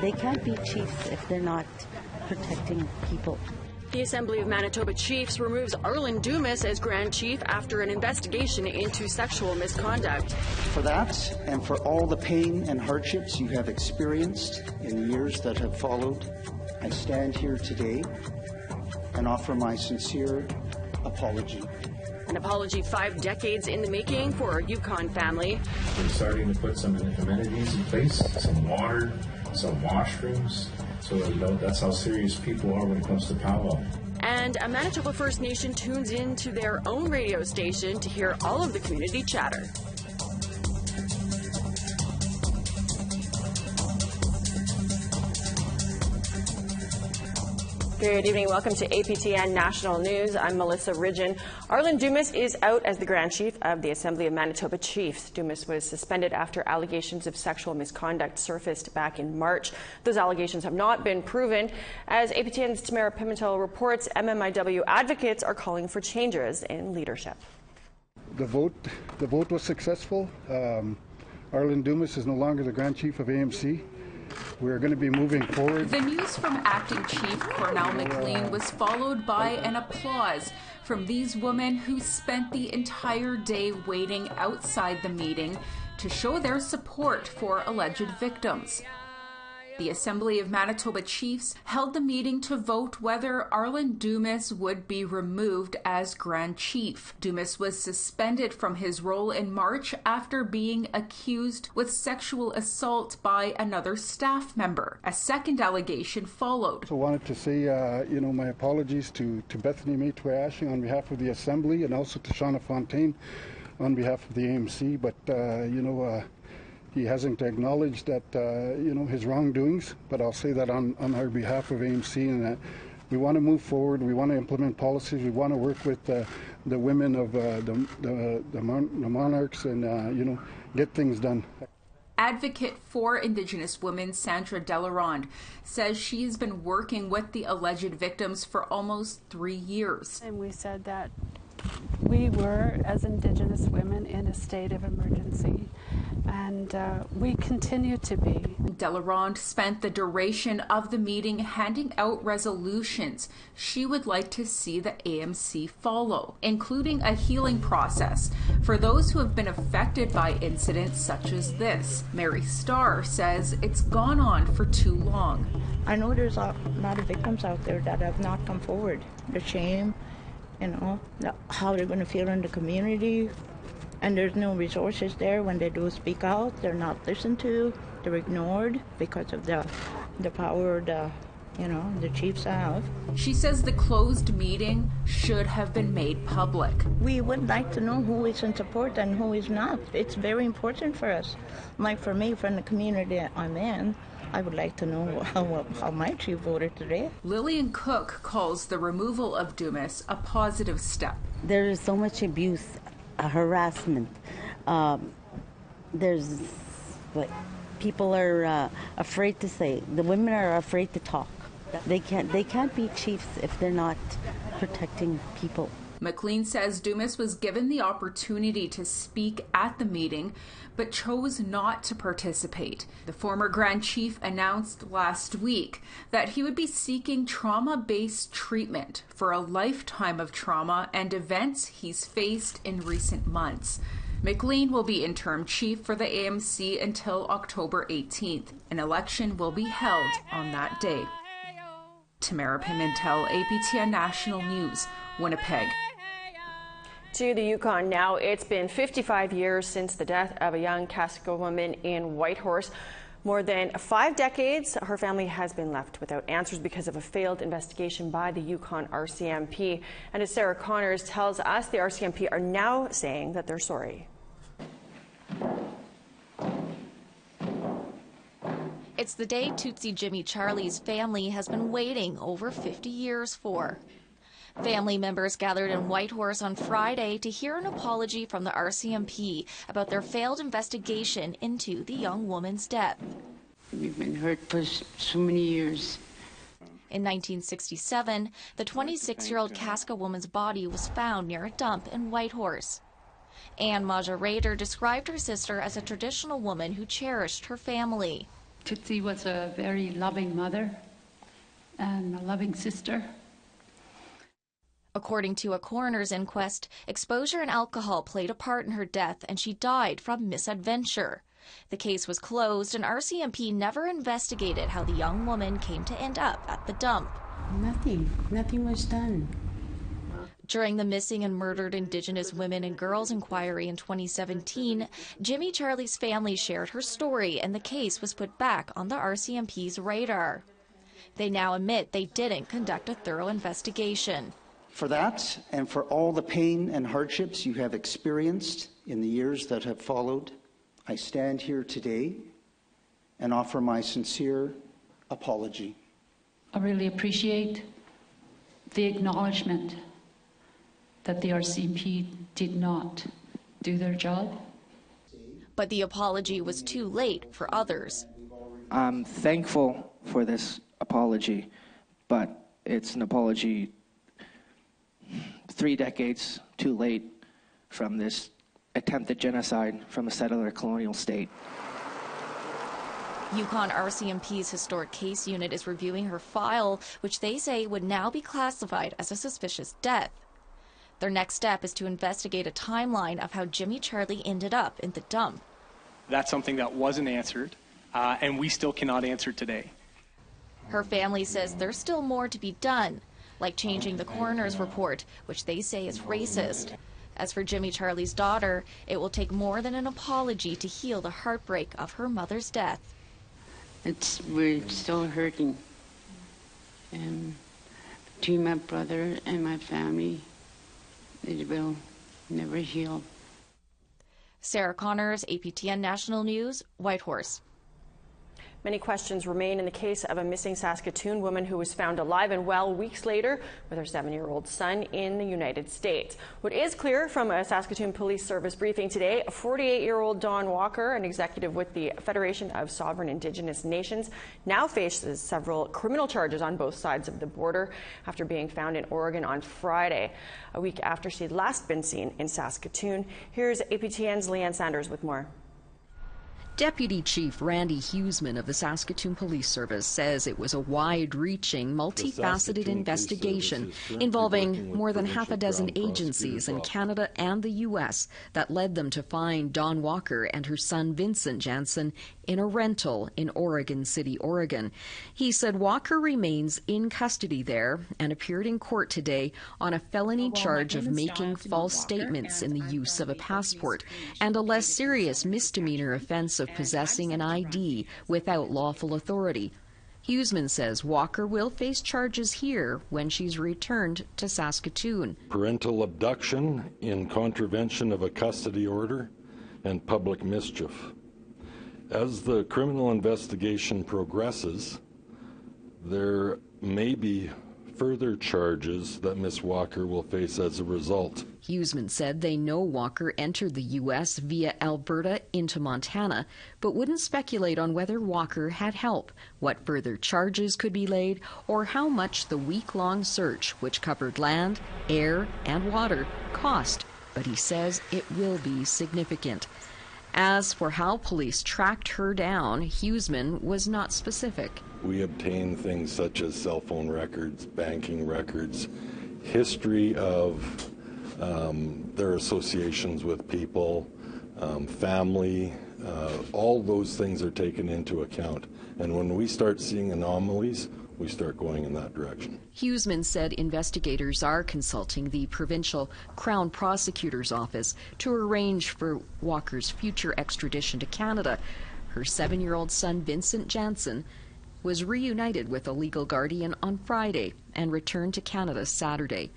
they can't be chiefs if they're not protecting people. The Assembly of Manitoba Chiefs removes Arlen Dumas as Grand Chief after an investigation into sexual misconduct. For that, and for all the pain and hardships you have experienced in the years that have followed, I stand here today and offer my sincere apology. An apology 5 decades in the making for a Yukon family. We're starting to put some amenities in place, some water, some washrooms. So, that's how serious people are when it comes to powwow. And a Manitoba First Nation tunes in to their own radio station to hear all of the community chatter. Good evening. Welcome to APTN National News. I'm Melissa Ridgen. Arlen Dumas is out as the Grand Chief of the Assembly of Manitoba Chiefs. Dumas was suspended after allegations of sexual misconduct surfaced back in March. Those allegations have not been proven. As APTN's Tamara Pimentel reports, MMIW advocates are calling for changes in leadership. The vote was successful. Arlen Dumas is no longer the Grand Chief of AMC. We're going to be moving forward. The news from Acting Chief Cornell McLean was followed by an applause from these women who spent the entire day waiting outside the meeting to show their support for alleged victims. The Assembly of Manitoba Chiefs held the meeting to vote whether Arlen Dumas would be removed as Grand Chief. Dumas was suspended from his role in March after being accused with sexual assault by another staff member. A second allegation followed. So I wanted to say, my apologies to Bethany May-Ashing on behalf of the Assembly and also to Shauna Fontaine on behalf of the AMC, but, he hasn't acknowledged that, his wrongdoings, but I'll say that on our behalf of AMC, and that we want to move forward, we want to implement policies, we want to work with the women of the monarchs and, get things done. Advocate for Indigenous women Sandra Delarond says she has been working with the alleged victims for almost 3 years. And we said that we were, as Indigenous women, in a state of emergency, and we continue to be. Delarond spent the duration of the meeting handing out resolutions she would like to see the AMC follow, including a healing process for those who have been affected by incidents such as this. Mary Starr says it's gone on for too long. I know there's a lot of victims out there that have not come forward. The shame, how they're going to feel in the community, and there's no resources there. When they do speak out, they're not listened to, they're ignored because of the power the chiefs have. She says the closed meeting should have been made public. We would like to know who is in support and who is not. It's very important for us. Like for me, from the community I'm in, I would like to know how my chief voted today. Lillian Cook calls the removal of Dumas a positive step. There is so much abuse, harassment. There's what people are afraid to say. The women are afraid to talk. They can't be chiefs if they're not protecting people. McLean says Dumas was given the opportunity to speak at the meeting, but chose not to participate. The former Grand Chief announced last week that he would be seeking trauma-based treatment for a lifetime of trauma and events he's faced in recent months. McLean will be interim chief for the AMC until October 18th. An election will be held on that day. Tamara Pimentel, APTN National News, Winnipeg. To the Yukon now. It's been 55 years since the death of a young Casco woman in Whitehorse. More than 5 decades, her family has been left without answers because of a failed investigation by the Yukon RCMP. And as Sarah Connors tells us, the RCMP are now saying that they're sorry. It's the day Tootsie Jimmy Charlie's family has been waiting over 50 years for. Family members gathered in Whitehorse on Friday to hear an apology from the RCMP about their failed investigation into the young woman's death. We've been hurt for so many years. In 1967, the 26-year-old Casco woman's body was found near a dump in Whitehorse. Anne Maja Rader described her sister as a traditional woman who cherished her family. Tootsie was a very loving mother and a loving sister. According to a coroner's inquest, exposure and alcohol played a part in her death and she died from misadventure. The case was closed and RCMP never investigated how the young woman came to end up at the dump. Nothing was done. During the Missing and Murdered Indigenous Women and Girls inquiry in 2017, Jimmy Charlie's family shared her story and the case was put back on the RCMP's radar. They now admit they didn't conduct a thorough investigation. For that and for all the pain and hardships you have experienced in the years that have followed, I stand here today and offer my sincere apology. I really appreciate the acknowledgement that the RCMP did not do their job. But the apology was too late for others. I'm thankful for this apology, but it's an apology 3 decades too late from this attempted genocide from a settler colonial state. Yukon RCMP's historic case unit is reviewing her file, which they say would now be classified as a suspicious death. Their next step is to investigate a timeline of how Jimmy Charlie ended up in the dump. That's something that wasn't answered, and we still cannot answer today. Her family says there's still more to be done, like changing the coroner's report, which they say is racist. As for Jimmy Charlie's daughter, it will take more than an apology to heal the heartbreak of her mother's death. We're still hurting. Between my brother and my family, it will never heal. Sarah Connors, APTN National News, Whitehorse. Many questions remain in the case of a missing Saskatoon woman who was found alive and well weeks later with her 7-year-old son in the United States. What is clear from a Saskatoon Police Service briefing today, 48-year-old Dawn Walker, an executive with the Federation of Sovereign Indigenous Nations, now faces several criminal charges on both sides of the border after being found in Oregon on Friday, a week after she'd last been seen in Saskatoon. Here's APTN's Leanne Sanders with more. Deputy Chief Randy Huseman of the Saskatoon Police Service says it was a wide-reaching, multifaceted investigation involving more than half a dozen agencies in Canada and the U.S. that led them to find Dawn Walker and her son Vincent Jansen in a rental in Oregon City, Oregon. He said Walker remains in custody there and appeared in court today on a felony charge of making false statements in the use of a passport and a less serious misdemeanor offense of possessing an ID without lawful authority. Huseman says Walker will face charges here when she's returned to Saskatoon. Parental abduction in contravention of a custody order and public mischief. As the criminal investigation progresses, there may be further charges that Ms. Walker will face as a result. Huseman said they know Walker entered the U.S. via Alberta into Montana, but wouldn't speculate on whether Walker had help, what further charges could be laid, or how much the week-long search, which covered land, air, and water, cost. But he says it will be significant. As for how police tracked her down, Huseman was not specific. We obtained things such as cell phone records, banking records, history of their associations with people, family, all those things are taken into account. And when we start seeing anomalies, we start going in that direction. Huseman said investigators are consulting the provincial Crown Prosecutor's Office to arrange for Walker's future extradition to Canada. Her 7-year-old son, Vincent Jansen, was reunited with a legal guardian on Friday and returned to Canada Saturday.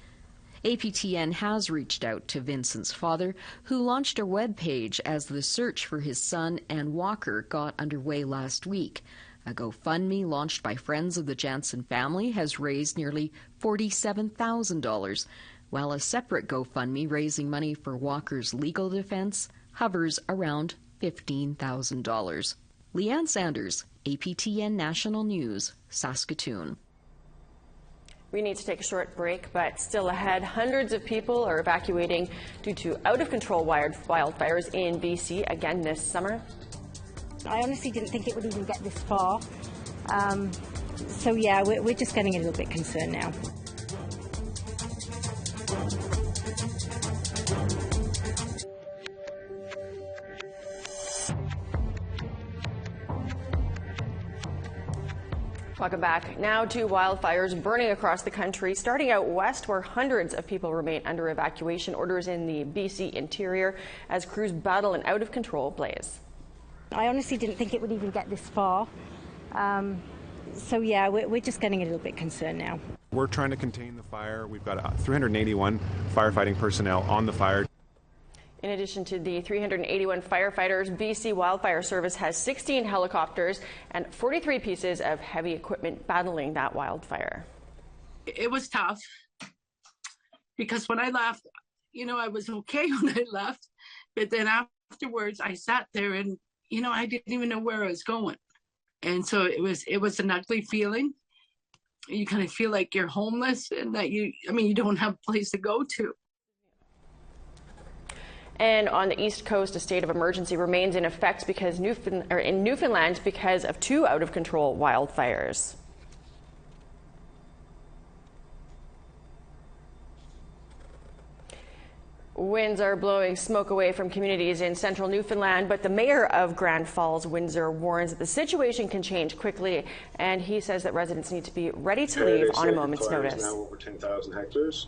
APTN has reached out to Vincent's father, who launched a webpage as the search for his son and Walker got underway last week. A GoFundMe launched by friends of the Jansen family has raised nearly $47,000, while a separate GoFundMe raising money for Walker's legal defense hovers around $15,000. Leanne Sanders, APTN National News, Saskatoon. We need to take a short break, but still ahead, hundreds of people are evacuating due to out-of-control wildfires in BC again this summer. I honestly didn't think it would even get this far. So yeah, we're just getting a little bit concerned now. Welcome back. Now to wildfires burning across the country, starting out west where hundreds of people remain under evacuation orders in the BC interior as crews battle an out-of-control blaze. I honestly didn't think it would even get this far. So yeah, we're just getting a little bit concerned now. We're trying to contain the fire. We've got 381 firefighting personnel on the fire. In addition to the 381 firefighters, BC Wildfire Service has 16 helicopters and 43 pieces of heavy equipment battling that wildfire. It was tough because when I left, I was okay when I left, but then afterwards I sat there and, I didn't even know where I was going. And so it was an ugly feeling. You kind of feel like you're homeless and that you don't have a place to go to. And on the east coast, a state of emergency remains in effect because in Newfoundland because of 2 out-of-control wildfires. Winds are blowing smoke away from communities in central Newfoundland, but the mayor of Grand Falls, Windsor, warns that the situation can change quickly, and he says that residents need to be ready to leave on a moment's notice. Now over 10,000 hectares.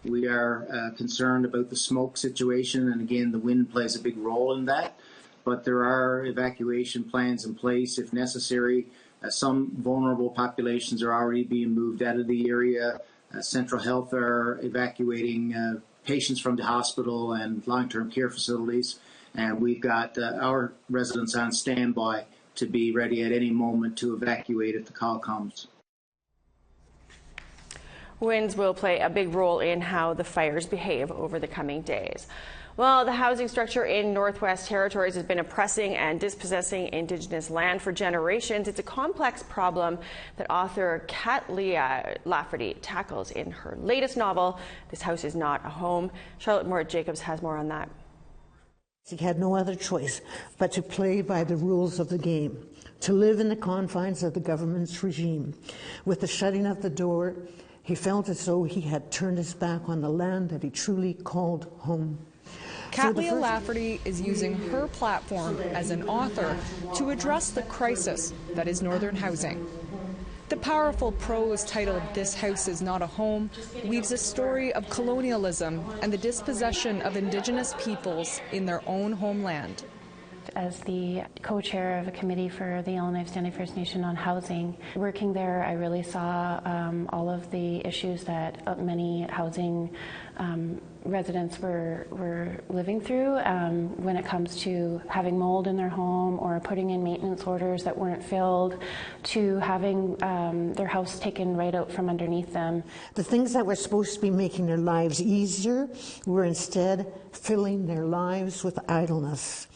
We are concerned about the smoke situation, and again, the wind plays a big role in that. But there are evacuation plans in place if necessary. Some vulnerable populations are already being moved out of the area. Central Health are evacuating patients from the hospital and long-term care facilities. And we've got our residents on standby to be ready at any moment to evacuate if the call comes. Winds will play a big role in how the fires behave over the coming days. Well, the housing structure in Northwest Territories has been oppressing and dispossessing Indigenous land for generations. It's a complex problem that author Kat Leah Lafferty tackles in her latest novel, This House Is Not a Home. Charlotte Moore-Jacobs has more on that. He had no other choice but to play by the rules of the game, to live in the confines of the government's regime. With the shutting of the door, he felt as though he had turned his back on the land that he truly called home. Kat Leah Lafferty is using her platform as an author to address the crisis that is Northern housing. The powerful prose titled This House Is Not a Home weaves a story of colonialism and the dispossession of Indigenous peoples in their own homeland. As the co-chair of a committee for the Yellowknife Standing First Nation on housing, working there, I really saw all of the issues that many housing residents were living through when it comes to having mold in their home or putting in maintenance orders that weren't filled, to having their house taken right out from underneath them. The things that were supposed to be making their lives easier were instead filling their lives with idleness.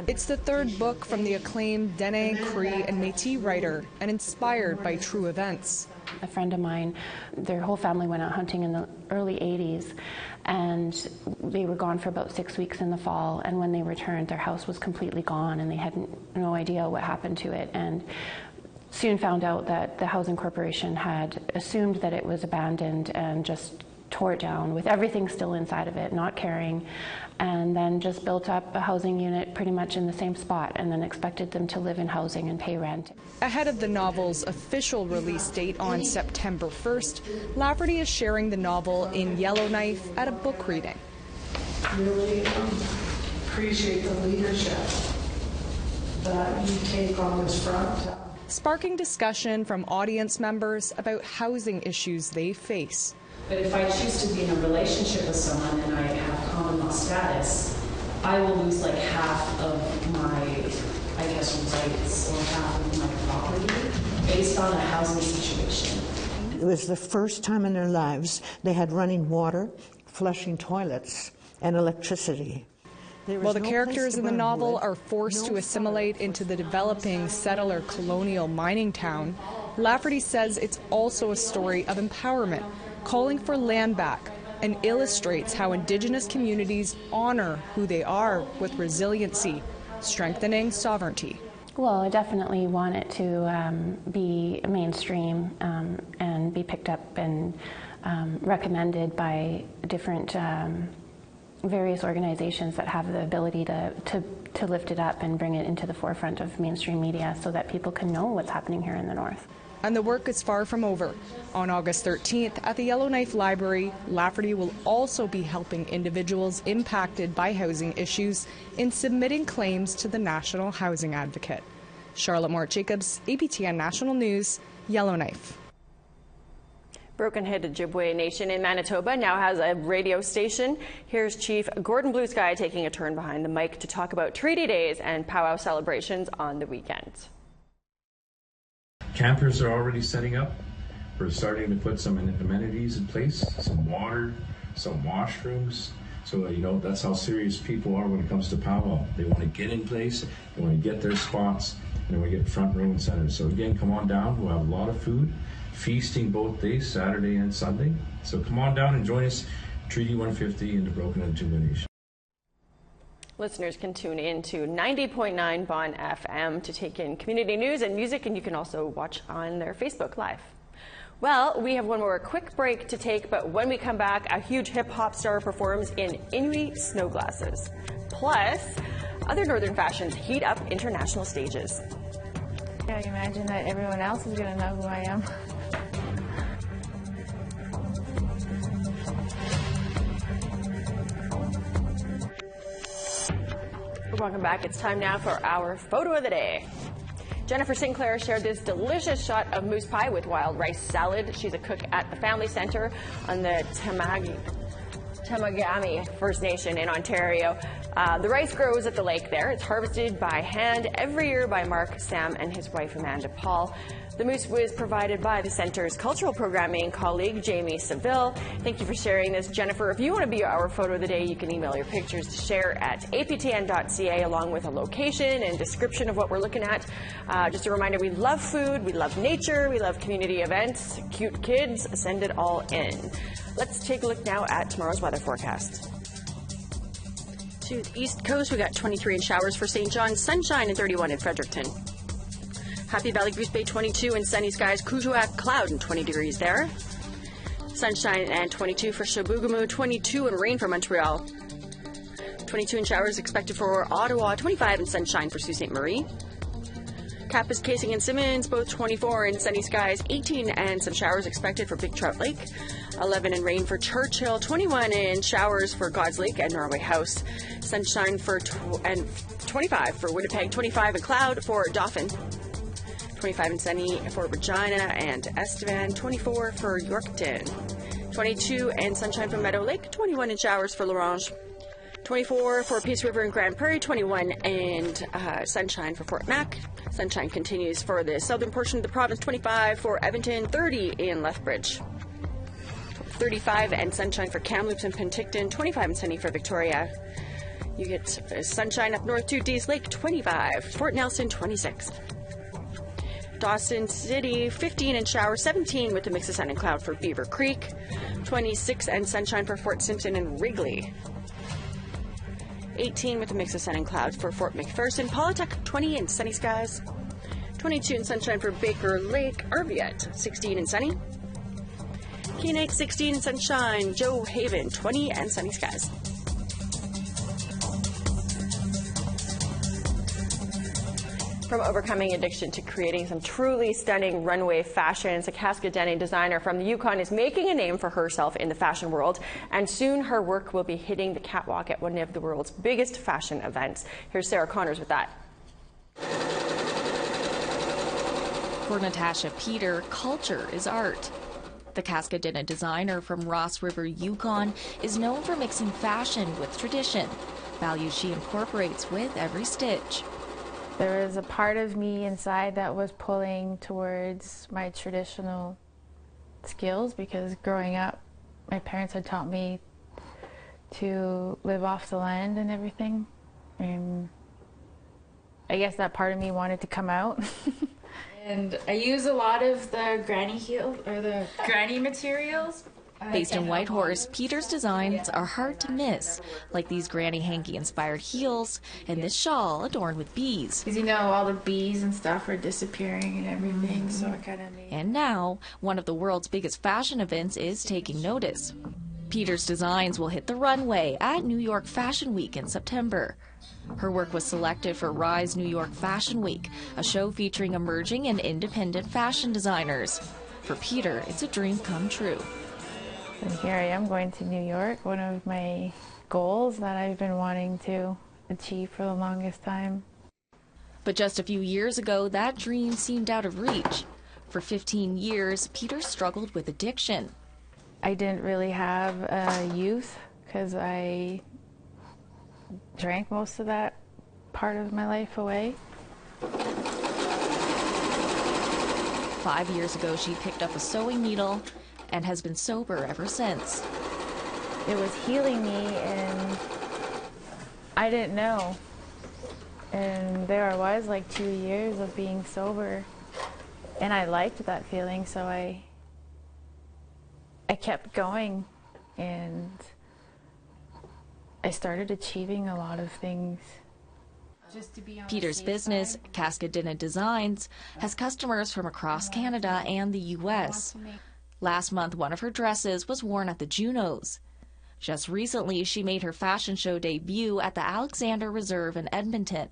It's the third book from the acclaimed Dene, Cree, and Métis writer and inspired by true events. A friend of mine, their whole family went out hunting in the early 80s, and they were gone for about 6 weeks in the fall, and when they returned, their house was completely gone, and they had no idea what happened to it, and soon found out that the Housing Corporation had assumed that it was abandoned and just tore it down with everything still inside of it, not caring, and then just built up a housing unit pretty much in the same spot and then expected them to live in housing and pay rent. Ahead of the novel's official release date on September 1st, Lafferty is sharing the novel in Yellowknife at a book reading. Really appreciate the leadership that you take on this front. Sparking discussion from audience members about housing issues they face. But if I choose to be in a relationship with someone and I have common law status, I will lose like half of my, rights or half of my property based on a housing situation. It was the first time in their lives they had running water, flushing toilets, and electricity. While the characters in the novel are forced to assimilate into the developing settler colonial mining town, Lafferty says it's also a story of empowerment, calling for land back, and illustrates how Indigenous communities honor who they are with resiliency, strengthening sovereignty. Well, I definitely want it to be mainstream and be picked up and recommended by different various organizations that have the ability to lift it up and bring it into the forefront of mainstream media so that people can know what's happening here in the North. And the work is far from over. On August 13th at the Yellowknife Library, Lafferty will also be helping individuals impacted by housing issues in submitting claims to the National Housing Advocate. Charlotte Mort-Jacobs, APTN National News, Yellowknife. Broken-headed Ojibwe Nation in Manitoba now has a radio station. Here's Chief Gordon Blue Sky taking a turn behind the mic to talk about Treaty Days and powwow celebrations on the weekend. Campers are already setting up. We're starting to put some amenities in place, some water, some washrooms. So, that's how serious people are when it comes to powwow. They want to get in place, they want to get their spots, and they want to get front row and center. So again, come on down. We'll have a lot of food, feasting both days, Saturday and Sunday. So come on down and join us, Treaty 150 in the Broken Ojibwe Nation. Listeners can tune in to 90.9 Bon FM to take in community news and music, and you can also watch on their Facebook Live. Well, we have one more quick break to take, but when we come back, a huge hip-hop star performs in Inuit snow glasses. Plus, other northern fashions heat up international stages. Yeah, you imagine that everyone else is going to know who I am. Welcome back. It's time now for our photo of the day. Jennifer Sinclair shared this delicious shot of moose pie with wild rice salad. She's a cook at the Family Centre on the Temagami First Nation in Ontario. The rice grows at the lake there. It's harvested by hand every year by Mark, Sam, and his wife Amanda Paul. The moose was provided by the Centre's cultural programming colleague, Jamie Seville. Thank you for sharing this, Jennifer. If you want to be our photo of the day, you can email your pictures to share at aptn.ca along with a location and description of what we're looking at. Just a reminder, we love food, we love nature, we love community events, cute kids. Send it all in. Let's take a look now at tomorrow's weather forecast. To the east coast, we got 23 in showers for St. John, sunshine and 31 in Fredericton. Happy Valley, Goose Bay, 22 and sunny skies. Kuujjuaq, cloud and 20 degrees there. Sunshine and 22 for Chibougamau, 22 and rain for Montreal. 22 in showers expected for Ottawa, 25 and sunshine for Sault Ste. Marie. Kapuas, Casing and Simmons, both 24 and sunny skies. 18 and some showers expected for Big Trout Lake. 11 in rain for Churchill. 21 in showers for God's Lake and Norway House. Sunshine for and 25 for Winnipeg. 25 and cloud for Dauphin. 25 and sunny for Regina and Estevan. 24 for Yorkton. 22 and sunshine for Meadow Lake. 21 in showers for L'Orange. 24 for Peace River and Grand Prairie. 21 and sunshine for Fort Mac. Sunshine continues for the southern portion of the province. 25 for Edmonton. 30 in Lethbridge. 35 and sunshine for Kamloops and Penticton. 25 and sunny for Victoria. You get sunshine up north to Dease Lake. 25. Fort Nelson. 26. Dawson City, 15 and shower, 17 with a mix of sun and cloud for Beaver Creek, 26 and sunshine for Fort Simpson and Wrigley, 18 with a mix of sun and cloud for Fort McPherson, Paulatuck, 20 and sunny skies, 22 and sunshine for Baker Lake, Arviat, 16 and sunny, Kenite, 16 and sunshine, Joe Haven, 20 and sunny skies. From overcoming addiction to creating some truly stunning runway fashions, a Saskatoon designer from the Yukon is making a name for herself in the fashion world, and soon her work will be hitting the catwalk at one of the world's biggest fashion events. Here's Sarah Connors with that. For Natasha Peter, culture is art. The Saskatoon designer from Ross River, Yukon, is known for mixing fashion with tradition, values she incorporates with every stitch. There was a part of me inside that was pulling towards my traditional skills because growing up, my parents had taught me to live off the land and everything. And I guess that part of me wanted to come out. And I use a lot of the granny heel or the granny materials. Based in Whitehorse, Peter's designs are hard to miss, like these granny hanky-inspired heels and this shawl adorned with bees. Because all the bees and stuff are disappearing and everything, so I kind of made... And now, one of the world's biggest fashion events is taking notice. Peter's designs will hit the runway at New York Fashion Week in September. Her work was selected for Rise New York Fashion Week, a show featuring emerging and independent fashion designers. For Peter, it's a dream come true. And here I am going to New York, one of my goals that I've been wanting to achieve for the longest time. But just a few years ago, that dream seemed out of reach. For 15 years, Peter struggled with addiction. I didn't really have a youth because I drank most of that part of my life away. 5 years ago, she picked up a sewing needle and has been sober ever since. It was healing me, and I didn't know. And there I was, like 2 years of being sober, and I liked that feeling, so I kept going, and I started achieving a lot of things. Peter's business, Cascadena Designs, has customers from across Canada and the U.S. Last month, one of her dresses was worn at the Junos. Just recently, she made her fashion show debut at the Alexander Reserve in Edmonton.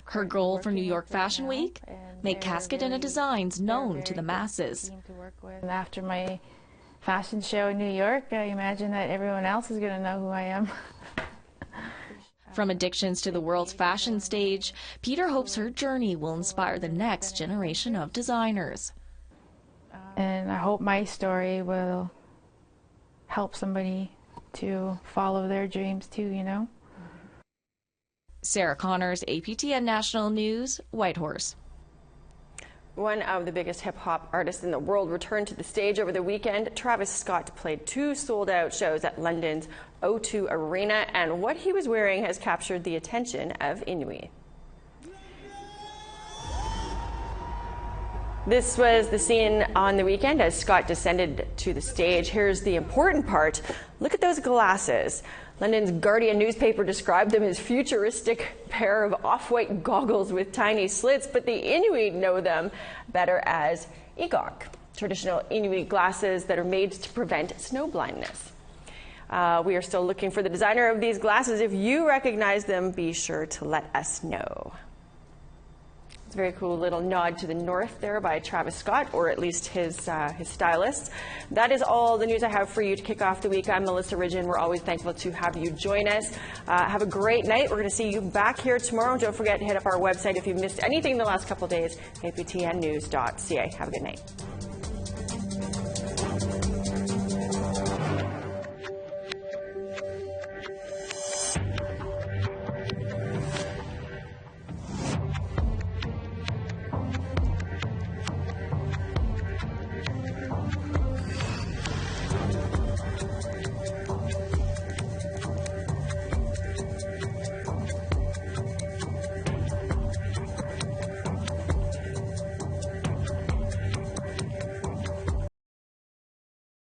Her goal for New York Fashion Week? Make Cascadena Designs known to the masses. And after my fashion show in New York, I imagine that everyone else is going to know who I am. From addictions to the world's fashion stage, Peter hopes her journey will inspire the next generation of designers. And I hope my story will help somebody to follow their dreams too, Sarah Connors, APTN National News, Whitehorse. One of the biggest hip-hop artists in the world returned to the stage over the weekend. Travis Scott played 2 sold-out shows at London's O2 Arena, and what he was wearing has captured the attention of Inuit. This was the scene on the weekend as Scott descended to the stage. Here's the important part. Look at those glasses. London's Guardian newspaper described them as futuristic pair of off-white goggles with tiny slits, but the Inuit know them better as igok, traditional Inuit glasses that are made to prevent snow blindness. We are still looking for the designer of these glasses. If you recognize them, be sure to let us know. It's a very cool little nod to the North there by Travis Scott, or at least his stylists. That is all the news I have for you to kick off the week. I'm Melissa Ridgen. We're always thankful to have you join us. Have a great night. We're going to see you back here tomorrow. Don't forget to hit up our website if you've missed anything in the last couple of days, aptnnews.ca. Have a good night.